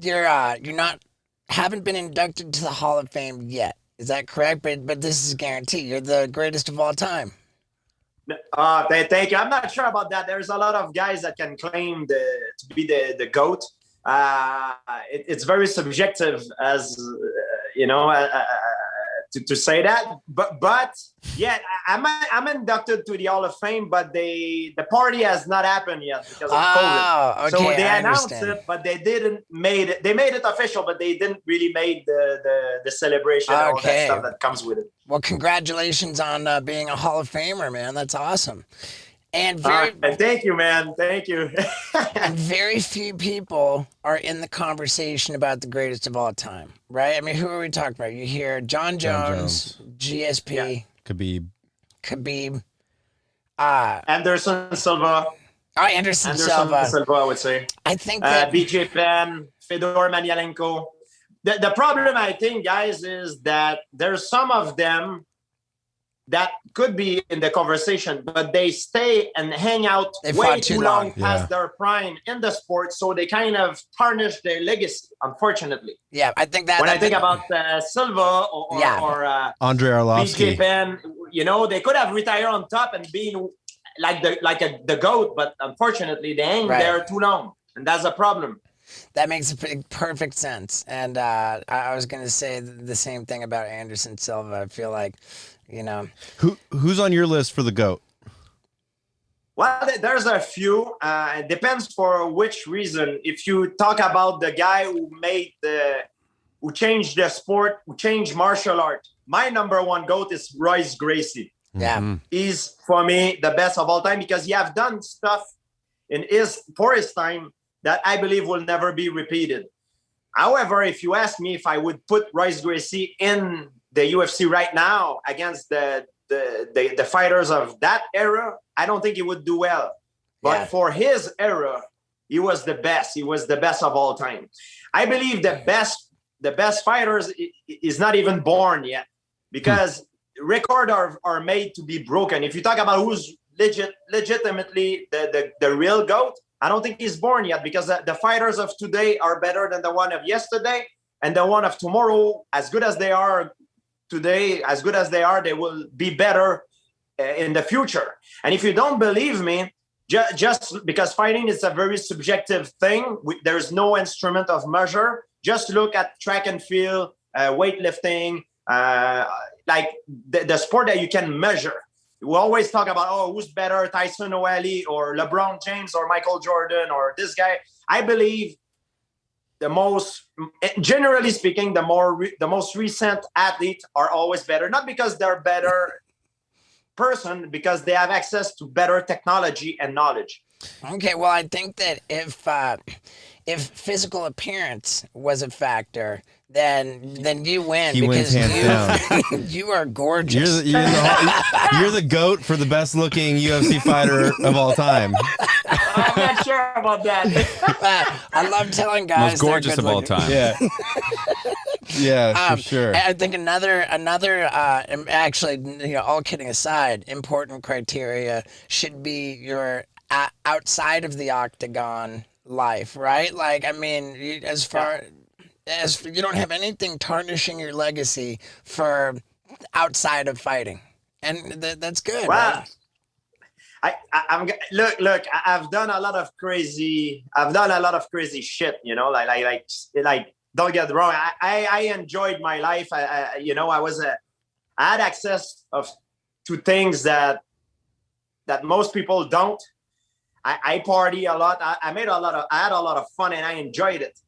you're not haven't been inducted to the Hall of Fame yet. Is that correct? But this is a guarantee. You're the greatest of all time. Thank you. I'm not sure about that. There's a lot of guys that can claim to be the GOAT. It's very subjective, as you know, to say that. But yeah, I'm inducted to the Hall of Fame, but the party has not happened yet because of COVID. Okay, So they I announced understand. it, but they didn't made it. They made it official, but they didn't really make the celebration and all that Okay. stuff that comes with it. Well, congratulations on being a Hall of Famer, man. That's awesome. And And thank you, man. Thank you. and very few people are in the conversation about the greatest of all time, right? I mean, who are we talking about? You hear John Jones, GSP, Yeah. Khabib, Anderson Silva. Anderson Silva. I would say. I think that BJ Penn, Fedor Emelianenko. The problem, I think, guys, is that there's some of them that could be in the conversation, but they stay and hang out They way fought too too long long. past their prime in the sport, so they kind of tarnish their legacy, unfortunately. yeah, I think that When I think about Silva or Andre Arlovsky. BJ Penn, you know, they could have retired on top and been like the GOAT, but unfortunately they hang there too long, and that's a problem. that makes perfect sense. And I was going to say the same thing about Anderson Silva. I feel like, you know, Who's on your list for the GOAT? Well, there's a few. It depends for which reason. If you talk about the guy who changed the sport, who changed martial art, my number one GOAT is Royce Gracie. yeah, He's, for me, the best of all time because he have done stuff for his time that I believe will never be repeated. However, if you ask me if I would put Royce Gracie in the UFC right now against the fighters of that era, I don't think he would do well. But for his era, he was the best. He was the best of all time. I believe the best fighters is not even born yet because records are made to be broken. If you talk about who's legitimately the real GOAT, I don't think he's born yet because the fighters of today are better than the one of yesterday, and the one of tomorrow, as good as they are today, as good as they are, they will be better in the future. And if you don't believe me, just because fighting is a very subjective thing, there's no instrument of measure. Just look at track and field, weightlifting, like the sport that you can measure. We always talk about, who's better, Tyson O'Malley or LeBron James or Michael Jordan or this guy. I believe generally speaking, the most recent athletes are always better, not because they're better person, because they have access to better technology and knowledge. Okay, well, I think that if physical appearance was a factor, then you win. He wins hands down. You are gorgeous. You're the GOAT for the best looking UFC fighter of all time. I'm not sure about that. I love telling guys most gorgeous of all time. Yeah. Yeah, for sure. I think another actually, you know, all kidding aside, important criteria should be your outside of the octagon life, right? Like, I mean, as far as you don't have anything tarnishing your legacy for outside of fighting, and that's good. Wow. Right? Look. I've done a lot of crazy shit. You know, like. Don't get wrong. I enjoyed my life. I had access to things that most people don't. I party a lot. I had a lot of fun and I enjoyed it.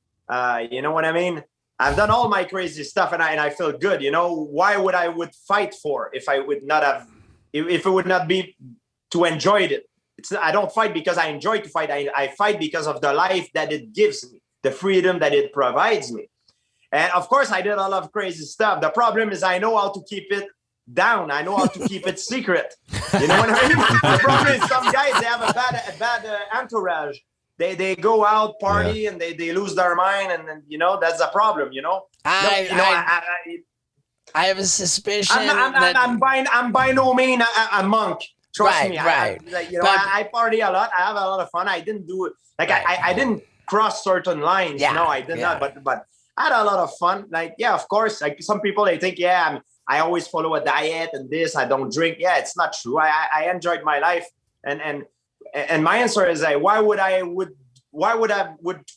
You know what I mean? I've done all my crazy stuff and I feel good. You know, why would I fight for if it would not be to enjoy it? I don't fight because I enjoy to fight. I fight because of the life that it gives me, the freedom that it provides me. And of course, I did a lot of crazy stuff. The problem is I know how to keep it down. I know how to keep it secret. You know what I mean? The problem is some guys, they have a bad entourage. They go out, party, and they lose their mind. And you know, that's a problem, you know? I have a suspicion I'm by no means a monk. Trust me. Right. I party a lot. I have a lot of fun. I didn't do it. Like, I didn't cross certain lines. Yeah, No, I did yeah. not. But I had a lot of fun. Like, yeah, of course. Like some people, they think, yeah, I always follow a diet and this. I don't drink. Yeah, it's not true. I enjoyed my life, and my answer is, why would I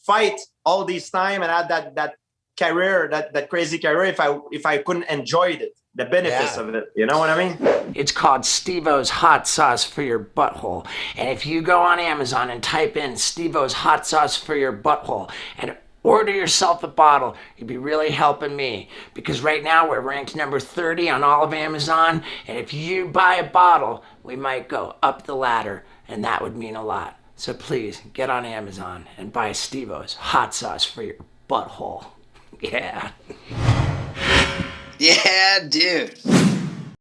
fight all this time and have that career, that crazy career, if I couldn't enjoy it, the benefits of it. You know what I mean? It's called Steve-O's Hot Sauce for Your Butthole. And if you go on Amazon and type in Steve-O's Hot Sauce for Your Butthole and order yourself a bottle, you'd be really helping me. Because right now we're ranked number 30 on all of Amazon. And if you buy a bottle, we might go up the ladder. And that would mean a lot. So please get on Amazon and buy Steve-O's Hot Sauce for Your Butthole. Yeah. Yeah, dude.